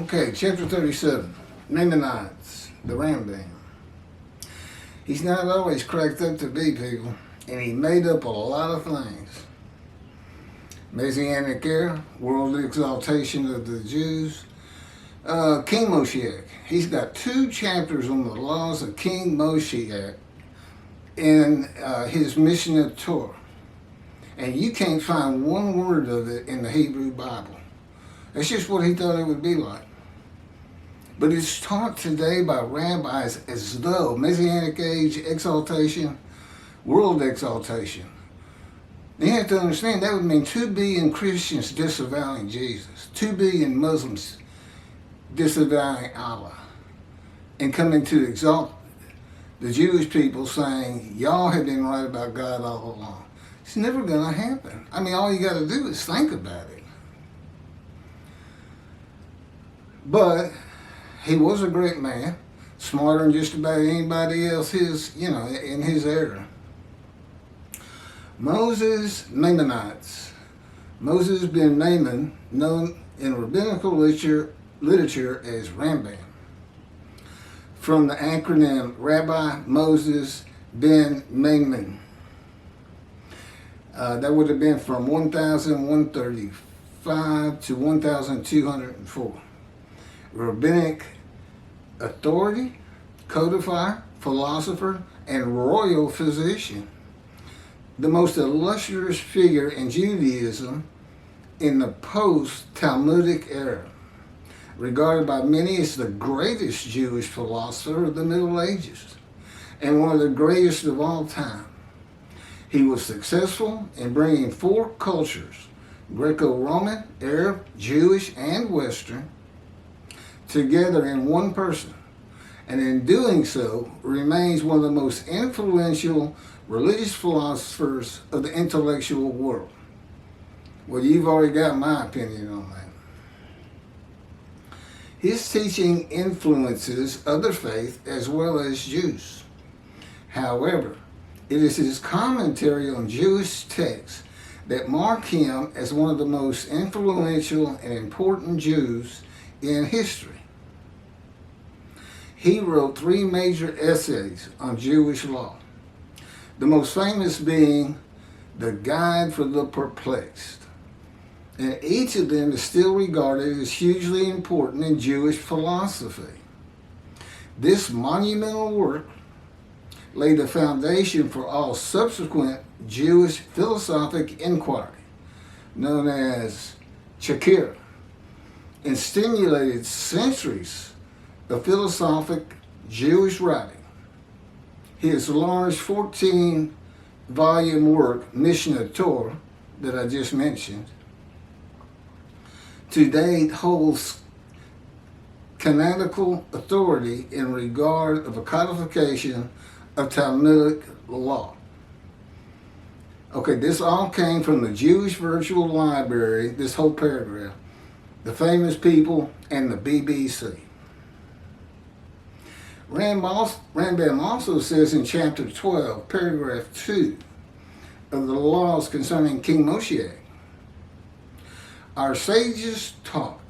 Okay, chapter 37, Maimonides, the Rambam. He's not always cracked up to be, people, and he made up a lot of things. Messianic era, world exaltation of the Jews. King Moshiach, he's got 2 chapters on the laws of King Moshiach in his Mishnah Torah. And you can't find one word of it in the Hebrew Bible. That's just what he thought it would be like. But it's taught today by rabbis as though Messianic age exaltation, world exaltation. You have to understand that would mean 2 billion Christians disavowing Jesus, 2 billion Muslims disavowing Allah, and coming to exalt the Jewish people saying, y'all have been right about God all along. It's never going to happen. I mean, all you got to do is think about it. But he was a great man, smarter than just about anybody else in his era. Moses Maimonides. Moses Ben Maimon, known in rabbinical literature as Rambam, from the acronym Rabbi Moses Ben Maimon. That would have been from 1135 to 1204. Rabbinic authority, codifier, philosopher, and royal physician. The most illustrious figure in Judaism in the post-talmudic era. Regarded by many as the greatest Jewish philosopher of the Middle Ages and one of the greatest of all time. He was successful in bringing 4 cultures, GrecoRoman, Arab, Jewish, and Western, together in one person, and in doing so remains one of the most influential religious philosophers of the intellectual world. Well, you've already got my opinion on that. His teaching influences other faiths as well as Jews. However, it is his commentary on Jewish texts that mark him as one of the most influential and important Jews in history. He wrote 3 major essays on Jewish law, the most famous being The Guide for the Perplexed. And each of them is still regarded as hugely important in Jewish philosophy. This monumental work laid the foundation for all subsequent Jewish philosophic inquiry, known as Chakira, and stimulated centuries of philosophic Jewish writing. His large 14-volume work, Mishnah Torah, that I just mentioned, to date holds canonical authority in regard of a codification of Talmudic law. Okay, this all came from the Jewish Virtual Library, this whole paragraph, the famous people, and the BBC. Rambam also says in chapter 12, paragraph 2 of the laws concerning King Moshiach, our sages taught,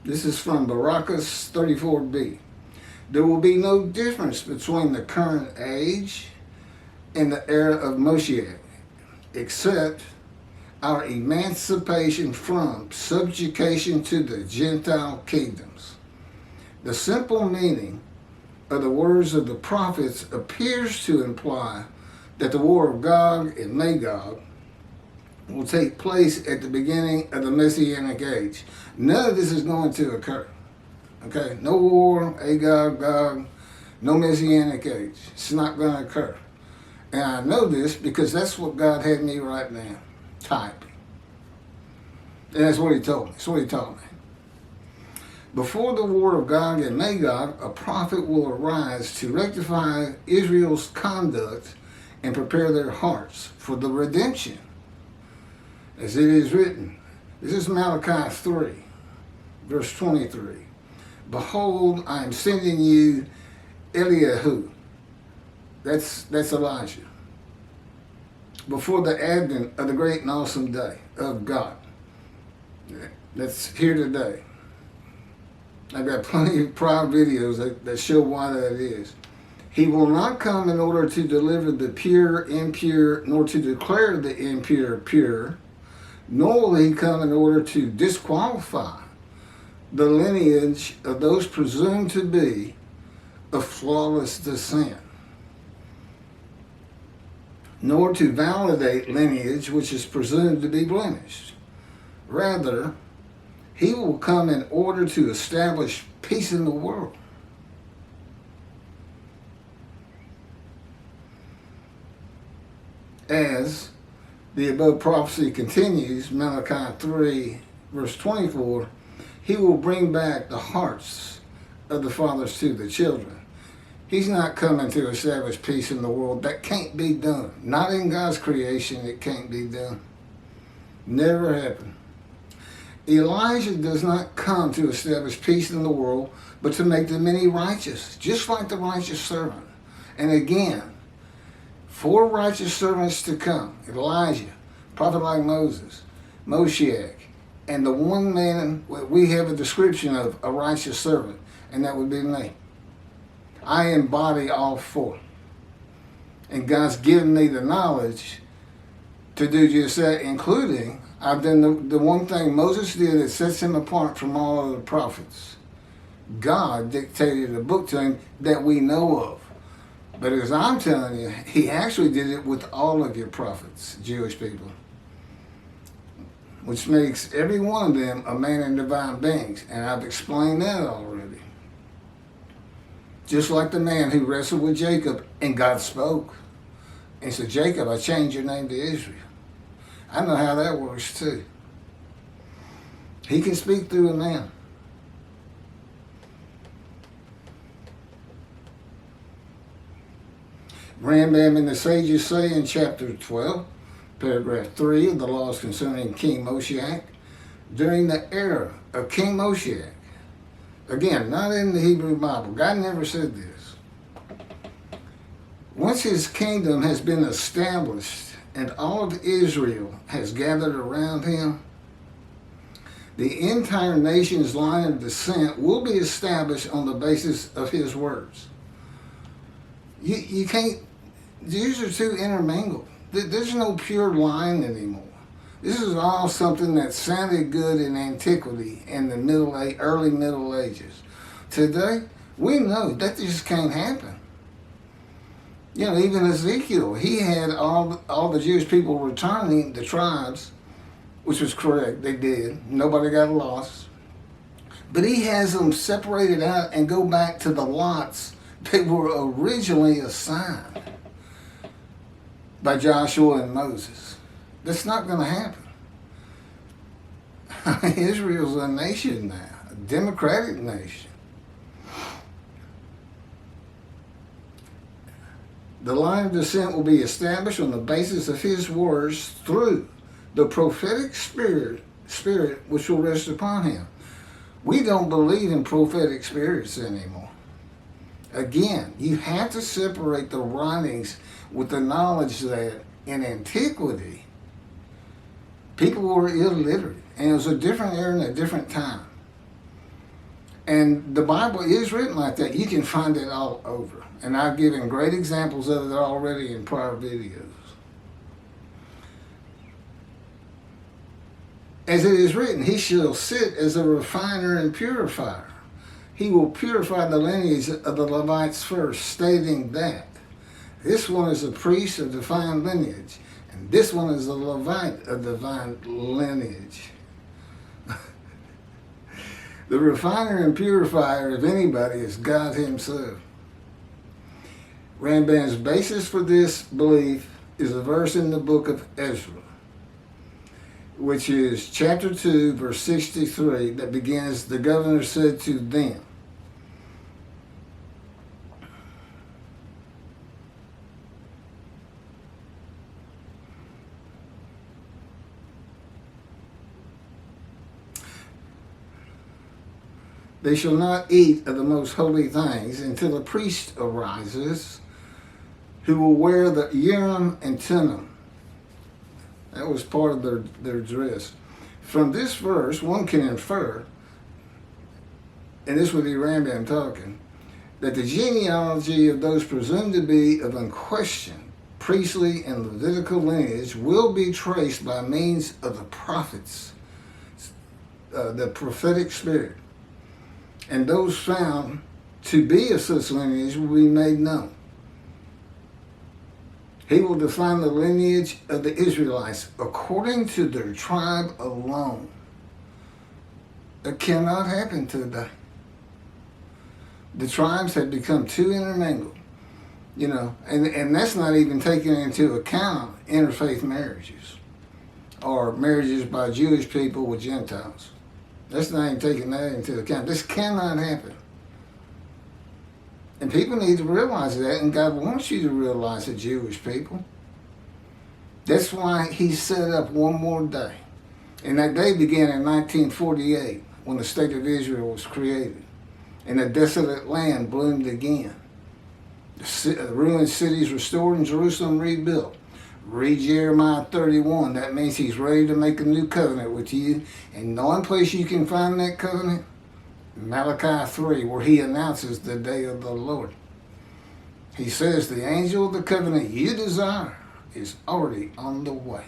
this is from Baracus 34b, there will be no difference between the current age and the era of Moshiach, except our emancipation from subjugation to the Gentile kingdoms. The simple meaning of the words of the prophets appears to imply that the war of Gog and Magog will take place at the beginning of the Messianic age. None of this is going to occur. Okay? No war, Agog, Gog, no Messianic age. It's not going to occur. And I know this because that's what God had me right now typing. And that's what he told me. That's what he taught me. Before the war of Gog and Magog, a prophet will arise to rectify Israel's conduct and prepare their hearts for the redemption. As it is written, this is Malachi 3, verse 23. Behold, I am sending you Eliyahu. That's Elijah. Before the advent of the great and awesome day of God. That's here today. I've got plenty of prior videos that show why that is. He will not come in order to deliver the pure impure, nor to declare the impure pure, nor will he come in order to disqualify the lineage of those presumed to be of flawless descent, nor to validate lineage which is presumed to be blemished. Rather, he will come in order to establish peace in the world. As the above prophecy continues, Malachi 3, verse 24, he will bring back the hearts of the fathers to the children. He's not coming to establish peace in the world. That can't be done. Not in God's creation, it can't be done. Never happened. Elijah does not come to establish peace in the world, but to make the many righteous, just like the righteous servant. And again, 4 righteous servants to come: Elijah, prophet like Moses, Moshiach, and the one man we have a description of, a righteous servant, and that would be me. I embody all 4. And God's given me the knowledge to do just that, including I've done the one thing Moses did that sets him apart from all other prophets. God dictated a book to him that we know of. But as I'm telling you, he actually did it with all of your prophets, Jewish people, which makes every one of them a man and divine beings. And I've explained that already. Just like the man who wrestled with Jacob and God spoke and said, Jacob, I changed your name to Israel. I know how that works too. He can speak through a man. Rambam and the sages say in chapter 12, paragraph 3 of the laws concerning King Moshiach, during the era of King Moshiach, again, not in the Hebrew Bible, God never said this. Once his kingdom has been established and all of Israel has gathered around him, the entire nation's line of descent will be established on the basis of his words. You can't, these are too intermingled. There's no pure line anymore. This is all something that sounded good in antiquity and the early Middle Ages. Today, we know that just can't happen. You know, even Ezekiel, he had all the Jewish people returning, the tribes, which was correct, they did. Nobody got lost. But he has them separated out and go back to the lots they were originally assigned by Joshua and Moses. That's not going to happen. Israel's a nation now, a democratic nation. The line of descent will be established on the basis of his words through the prophetic spirit which will rest upon him. We don't believe in prophetic spirits anymore. Again, you have to separate the writings with the knowledge that in antiquity, people were illiterate, and it was a different era and a different time. And the Bible is written like that. You can find it all over. And I've given great examples of it already in prior videos. As it is written, he shall sit as a refiner and purifier. He will purify the lineage of the Levites first, stating that this one is a priest of divine lineage, and this one is a Levite of divine lineage. The refiner and purifier of anybody is God himself. Rambam's basis for this belief is a verse in the book of Ezra, which is chapter 2, verse 63, that begins, the governor said to them, they shall not eat of the most holy things until a priest arises who will wear the Urim and Thummim. That was part of their dress. From this verse, one can infer and this would be Rambam talking, that the genealogy of those presumed to be of unquestioned priestly and Levitical lineage will be traced by means of the prophets, the prophetic spirit, and those found to be of such lineage will be made known. He will define the lineage of the Israelites according to their tribe alone. It cannot happen today. The tribes have become too intermingled, and that's not even taking into account interfaith marriages or marriages by Jewish people with Gentiles. That's not even taking that into account. This cannot happen. And people need to realize that, and God wants you to realize it, Jewish people. That's why he set up one more day. And that day began in 1948, when the state of Israel was created. And the desolate land bloomed again. The ruined cities restored and Jerusalem rebuilt. Read Jeremiah 31. That means he's ready to make a new covenant with you. And the only place you can find that covenant, Malachi 3, where he announces the day of the Lord. He says the angel of the covenant you desire is already on the way.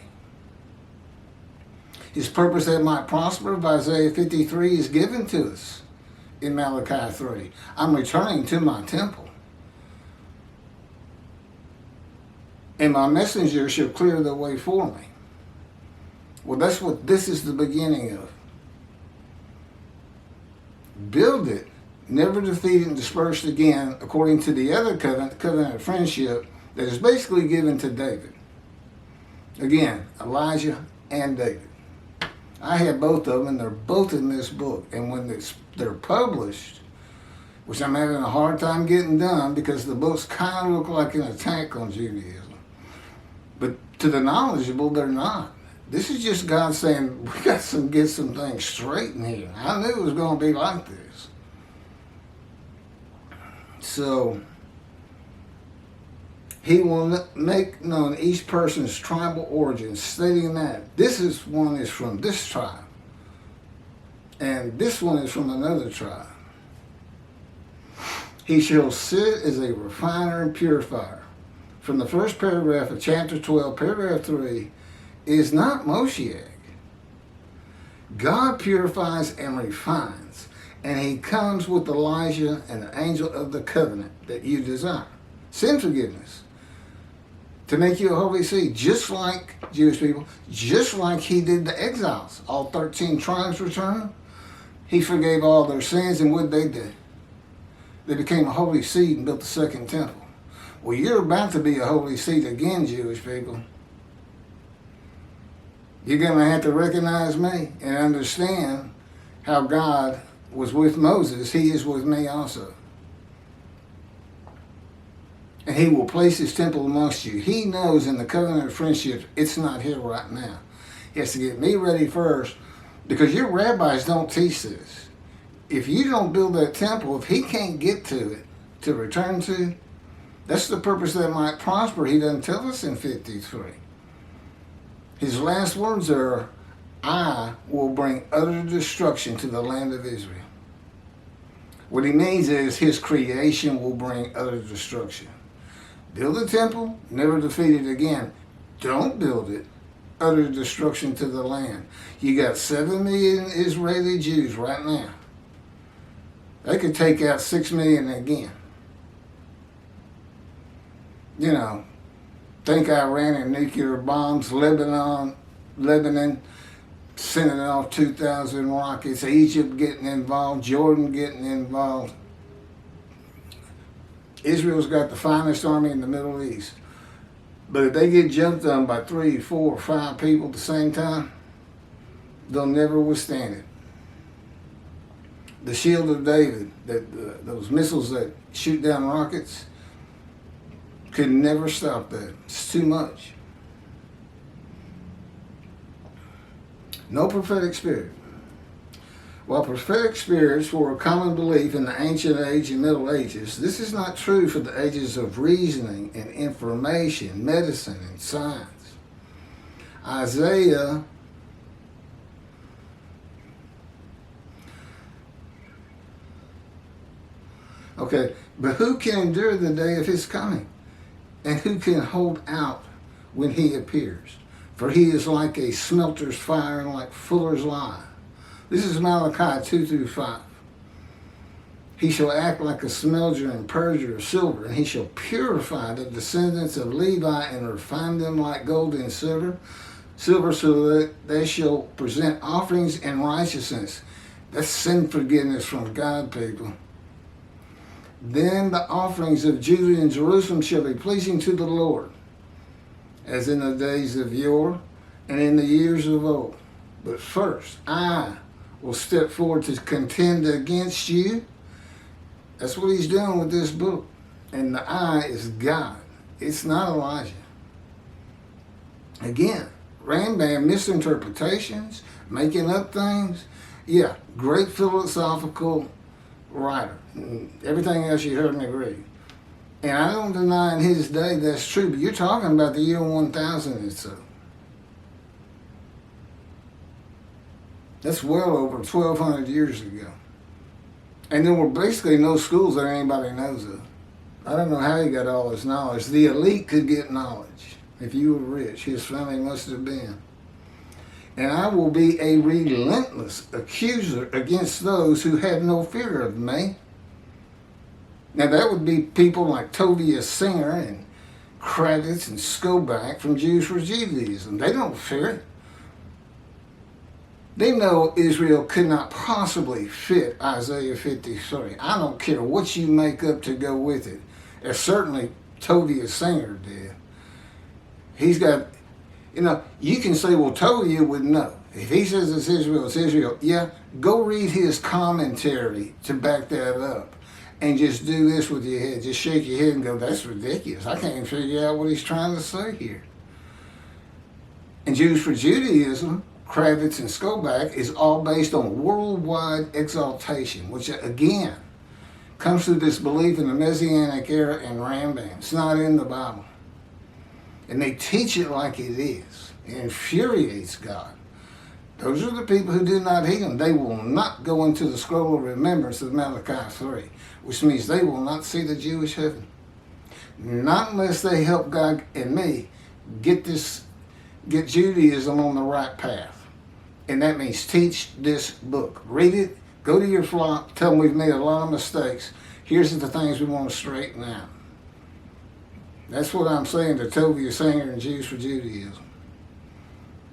His purpose that might prosper of Isaiah 53 is given to us in Malachi 3. I'm returning to my temple, and my messenger shall clear the way for me. Well, that's what this is the beginning of. Build it, never defeated and dispersed again, according to the other covenant, the covenant of friendship, that is basically given to David. Again, Elijah and David. I have both of them, and they're both in this book. And when they're published, which I'm having a hard time getting done because the books kind of look like an attack on Judaism. But to the knowledgeable, they're not. This is just God saying, we got to get some things straight in here. I knew it was going to be like this. So, he will make known each person's tribal origin, stating that this one is from this tribe, and this one is from another tribe. He shall sit as a refiner and purifier. From the first paragraph of chapter 12, paragraph 3, is not Moshiach. God purifies and refines, and he comes with Elijah and the angel of the covenant that you desire. Sin forgiveness. To make you a holy seed, just like Jewish people, just like he did the exiles. All 13 tribes returned. He forgave all their sins, and what they did? They became a holy seed and built the second temple. Well, you're about to be a holy seed again, Jewish people. You're going to have to recognize me and understand how God was with Moses. He is with me also. And he will place his temple amongst you. He knows in the covenant of friendship, it's not here right now. He has to get me ready first, because your rabbis don't teach this. If you don't build that temple, if he can't get to it to return to, that's the purpose that might prosper. He doesn't tell us in 53. His last words are, I will bring utter destruction to the land of Israel. What he means is his creation will bring utter destruction. Build the temple, never defeat it again. Don't build it, utter destruction to the land. You got 7 million Israeli Jews right now. They could take out 6 million again. Think Iran and nuclear bombs, Lebanon sending off 2,000 rockets, Egypt getting involved, Jordan getting involved. Israel's got the finest army in the Middle East. But if they get jumped on by 3, 4, 5 people at the same time, they'll never withstand it. The shield of David, those missiles that shoot down rockets, could never stop that. It's too much. No prophetic spirit. While prophetic spirits were a common belief in the ancient age and Middle Ages, this is not true for the ages of reasoning and information, medicine and science. Okay, but who can endure the day of his coming? And who can hold out when he appears? For he is like a smelter's fire and like fuller's lye. This is Malachi 2 through 5. He shall act like a smelter and purger of silver, and he shall purify the descendants of Levi and refine them like gold and silver, so that they shall present offerings in righteousness. That's sin forgiveness from God, people. Then the offerings of Judah and Jerusalem shall be pleasing to the Lord, as in the days of yore and in the years of old. But first, I will step forward to contend against you. That's what he's doing with this book. And the I is God. It's not Elijah. Again, Rambam misinterpretations, making up things. Yeah, great philosophical writer. Everything else you heard me read. And I don't deny in his day that's true, but you're talking about the year 1000 or so. That's well over 1,200 years ago. And there were basically no schools that anybody knows of. I don't know how he got all his knowledge. The elite could get knowledge. If you were rich, his family must have been. And I will be a relentless accuser against those who have no fear of me. Now that would be people like Tovia Singer and Kravitz and Skoback from Jews for Judaism. They don't fear it. They know Israel could not possibly fit Isaiah 53. I don't care what you make up to go with it. As certainly Tovia Singer did. He's got, you can say, well, Tovia would know. If he says it's Israel, it's Israel. Yeah, go read his commentary to back that up. And just do this with your head. Just shake your head and go, that's ridiculous. I can't even figure out what he's trying to say here. And Jews for Judaism, Kravitz and Skoback, is all based on worldwide exaltation, which again comes through this belief in the Messianic era and Rambam. It's not in the Bible. And they teach it like it is. It infuriates God. Those are the people who do not heed him. They will not go into the scroll of remembrance of Malachi 3, which means they will not see the Jewish heaven. Not unless they help God and me get Judaism on the right path. And that means teach this book. Read it, go to your flock, tell them we've made a lot of mistakes. Here's the things we want to straighten out. That's what I'm saying to Tovia Singer and Jews for Judaism.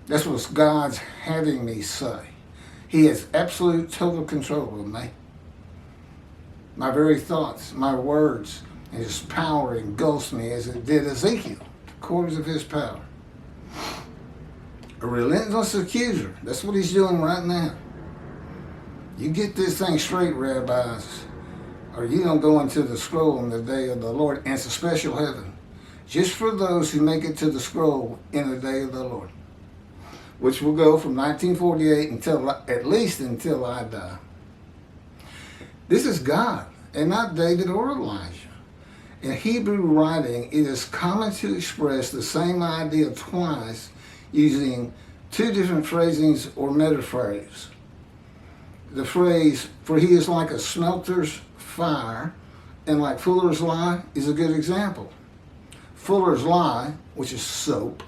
That's what God's having me say. He has absolute total control of me. My very thoughts, my words, and his power engulfs me as it did Ezekiel, the cords of his power. A relentless accuser. That's what he's doing right now. You get this thing straight, rabbis, or you don't go into the scroll on the day of the Lord, and it's a special heaven. Just for those who make it to the scroll in the day of the Lord, which will go from 1948 at least until I die. This is God, and not David or Elijah. In Hebrew writing, it is common to express the same idea twice using two different phrasings or metaphors. The phrase, for he is like a smelter's fire, and like fuller's lye, is a good example. Fuller's lye, which is soap,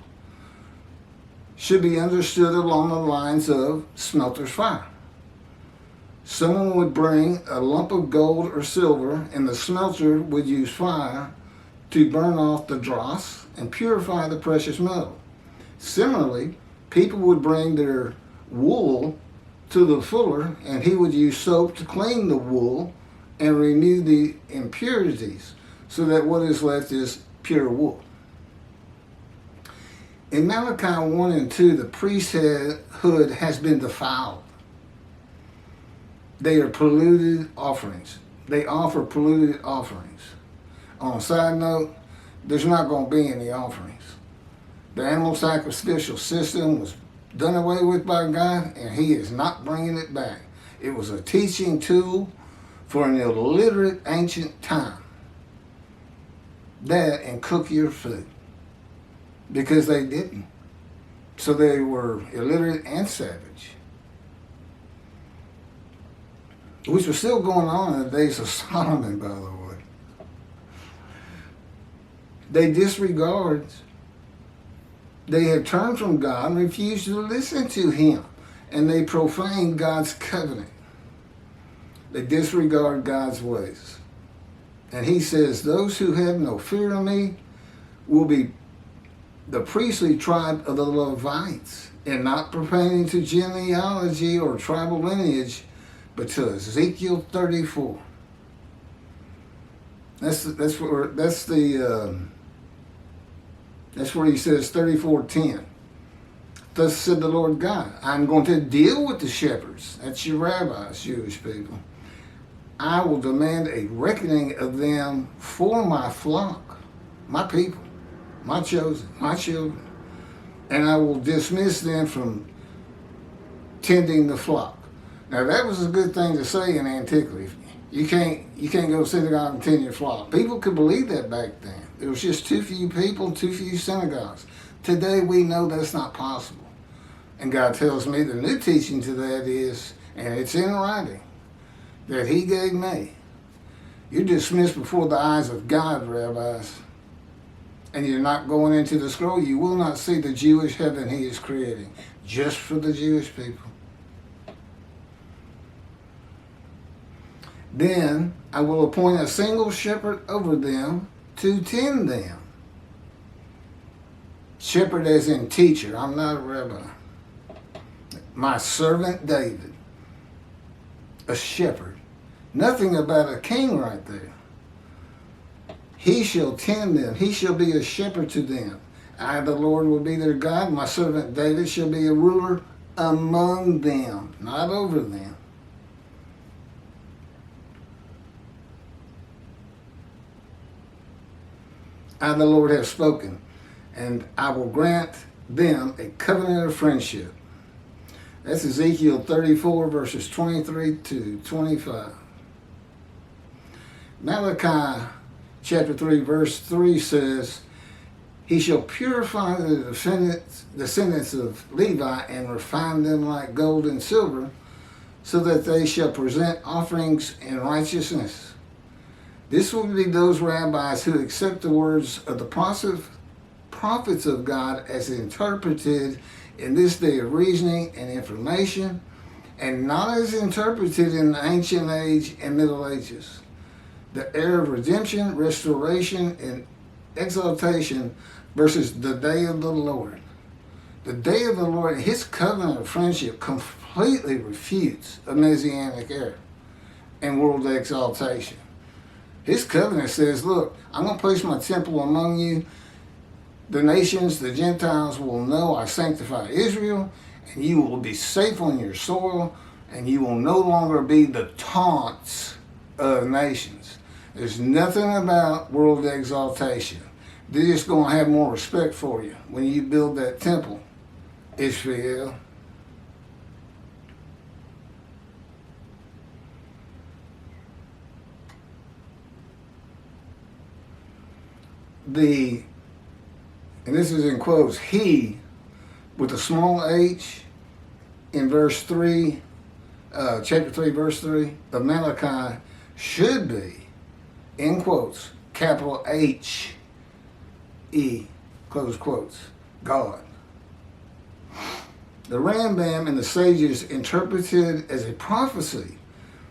should be understood along the lines of smelter's fire. Someone would bring a lump of gold or silver, and the smelter would use fire to burn off the dross and purify the precious metal. Similarly, people would bring their wool to the fuller, and he would use soap to clean the wool and remove the impurities, so that what is left is pure wool. In Malachi 1 and 2, the priesthood has been defiled. They are polluted offerings. They offer polluted offerings. On a side note, there's not going to be any offerings. The animal sacrificial system was done away with by God, and he is not bringing it back. It was a teaching tool for an illiterate ancient time. That and cook your food. Because they didn't. So they were illiterate and savage. which was still going on in the days of Solomon, by the way. They have turned from God and refused to listen to him, and they profane God's covenant. They disregard God's ways. And he says, those who have no fear of me will be the priestly tribe of the Levites, and not pertaining to genealogy or tribal lineage, but to Ezekiel 34. That's where he says 34:10. Thus said the Lord God, I'm going to deal with the shepherds. That's your rabbis, Jewish people. I will demand a reckoning of them for my flock, my people, my chosen, my children. And I will dismiss them from tending the flock. Now that was a good thing to say in antiquity. You can't go to synagogue and tend your flock. People could believe that back then. There was just too few people, too few synagogues. Today we know that's not possible. And God tells me the new teaching to that is, and it's in writing, that he gave me. You're dismissed before the eyes of God, rabbis. And you're not going into the scroll. You will not see the Jewish heaven he is creating, just for the Jewish people. Then I will appoint a single shepherd over them to tend them. Shepherd as in teacher. I'm not a rabbi. My servant David, a shepherd. Nothing about a king right there. He shall tend them. He shall be a shepherd to them. I, the Lord, will be their God. My servant David shall be a ruler among them, not over them. I, the Lord, have spoken, and I will grant them a covenant of friendship. That's Ezekiel 34, verses 23 to 25. Malachi chapter 3, verse 3 says, he shall purify the descendants of Levi and refine them like gold and silver, so that they shall present offerings in righteousness. This will be those rabbis who accept the words of the prophets of God as interpreted in this day of reasoning and information, and not as interpreted in the ancient age and Middle Ages. The era of redemption, restoration, and exaltation versus the day of the Lord. The day of the Lord, his covenant of friendship completely refutes a Messianic era and world exaltation. His covenant says, look, I'm going to place my temple among you. The nations, the Gentiles will know I sanctify Israel, and you will be safe on your soil, and you will no longer be the taunts of nations. There's nothing about world exaltation. They're just going to have more respect for you when you build that temple, Israel. And this is in quotes, he, with a small h, in verse 3, chapter 3, verse 3 of Malachi, should be, in quotes, capital H, E, close quotes, God. The Rambam and the sages interpreted as a prophecy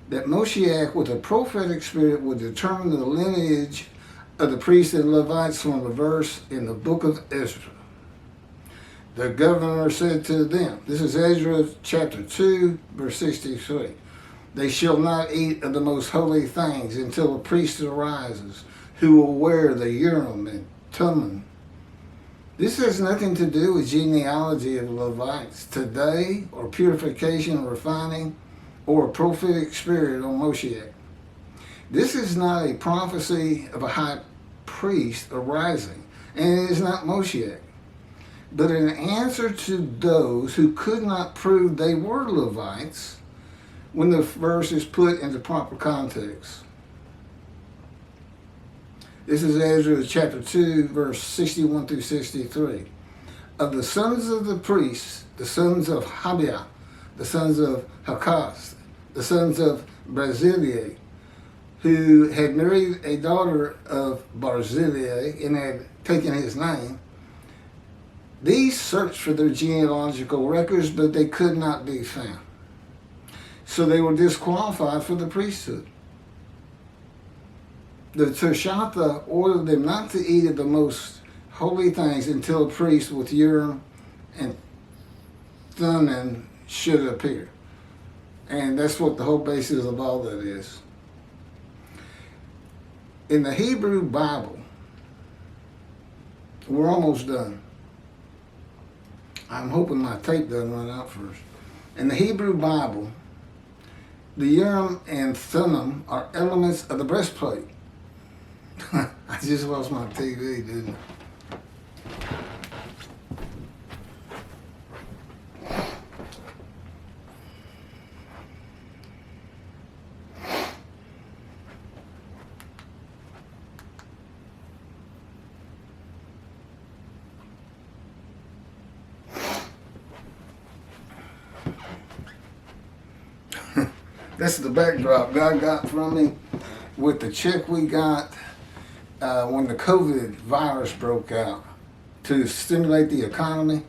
that Moshiach, with a prophetic spirit, would determine the lineage of the priests and Levites from the verse in the book of Ezra. The governor said to them, this is Ezra chapter 2, verse 63, they shall not eat of the most holy things until a priest arises who will wear the Urim and Thummim. This has nothing to do with genealogy of Levites today, or purification or refining, or a prophetic spirit on Moshiach. This is not a prophecy of a high priest arising, and it is not Moshiach, but an answer to those who could not prove they were Levites when the verse is put into proper context. This is Ezra chapter 2, verse 61 through 63. Of the sons of the priests, the sons of Habiah, the sons of Hakaz, the sons of Barzillai, who had married a daughter of Barzillai and had taken his name. These searched for their genealogical records, but they could not be found. So they were disqualified for the priesthood. The Tirshatha ordered them not to eat of the most holy things until a priest with Urim and Thummim should appear. And that's what the whole basis of all that is. In the Hebrew Bible, we're almost done. I'm hoping my tape doesn't run out first. In the Hebrew Bible, the Urim and Thummim are elements of the breastplate. I just lost my TV, didn't I? This is the backdrop God got from me with the check we got when the COVID virus broke out to stimulate the economy.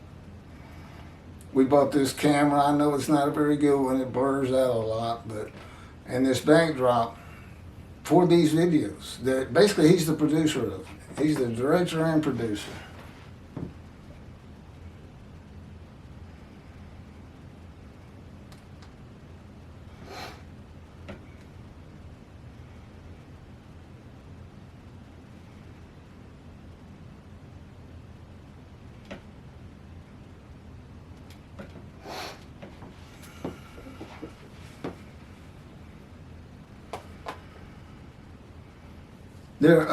We bought this camera. I know it's not a very good one. It blurs out a lot, but and this backdrop for these videos. That basically he's the producer of it. He's the director and producer. Their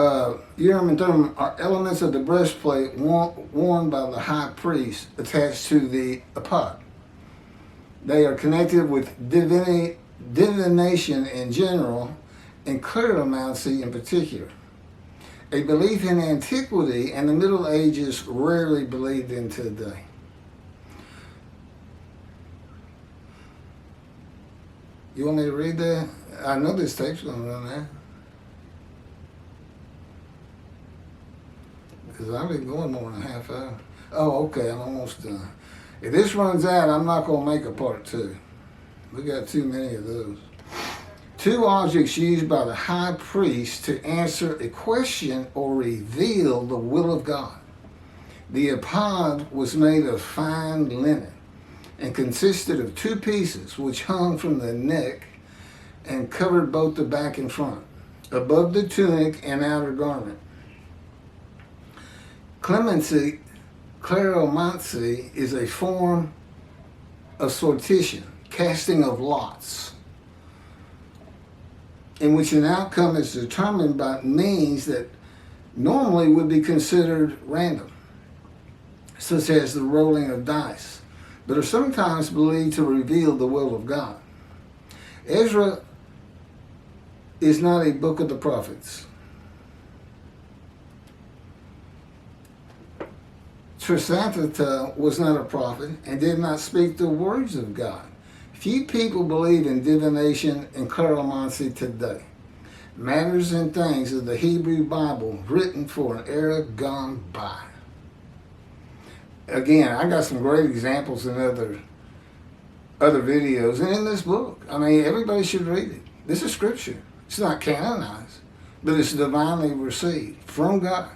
Urim and Thummim are elements of the breastplate worn by the high priest attached to the ephod. They are connected with divination in general and cleromancy in particular. A belief in antiquity and the Middle Ages rarely believed in today. You want me to read that? I know this tape's going to run out. Because I've been going more than a half hour. Oh, okay, I'm almost done. If this runs out, I'm not going to make a part two. We got too many of those. Two objects used by the high priest to answer a question or reveal the will of God. The ephod was made of fine linen and consisted of two pieces which hung from the neck and covered both the back and front, above the tunic and outer garment. Cleromancy is a form of sortition, casting of lots, in which an outcome is determined by means that normally would be considered random, such as the rolling of dice, but are sometimes believed to reveal the will of God. Ezra is not a book of the prophets. Tirshatha was not a prophet and did not speak the words of God. Few people believe in divination and cleromancy today. Matters and things of the Hebrew Bible written for an era gone by. Again, I got some great examples in other videos and in this book. I mean, everybody should read it. This is scripture. It's not canonized, but it's divinely received from God.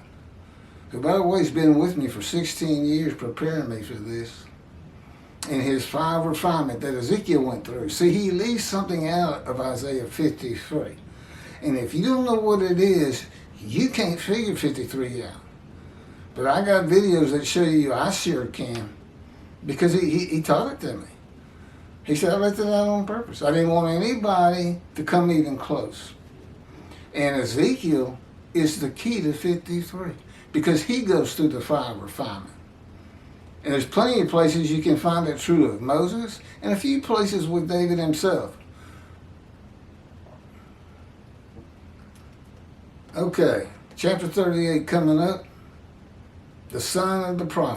Who, by the way, has been with me for 16 years preparing me for this. And his 5 refinement that Ezekiel went through. See, he leaves something out of Isaiah 53. And if you don't know what it is, you can't figure 53 out. But I got videos that show you I sure can. Because he taught it to me. He said, I left it out on purpose. I didn't want anybody to come even close. And Ezekiel is the key to 53. Because he goes through the 5 refinement. And there's plenty of places you can find it true of Moses, and a few places with David himself. Okay, chapter 38 coming up. The son of the prophet.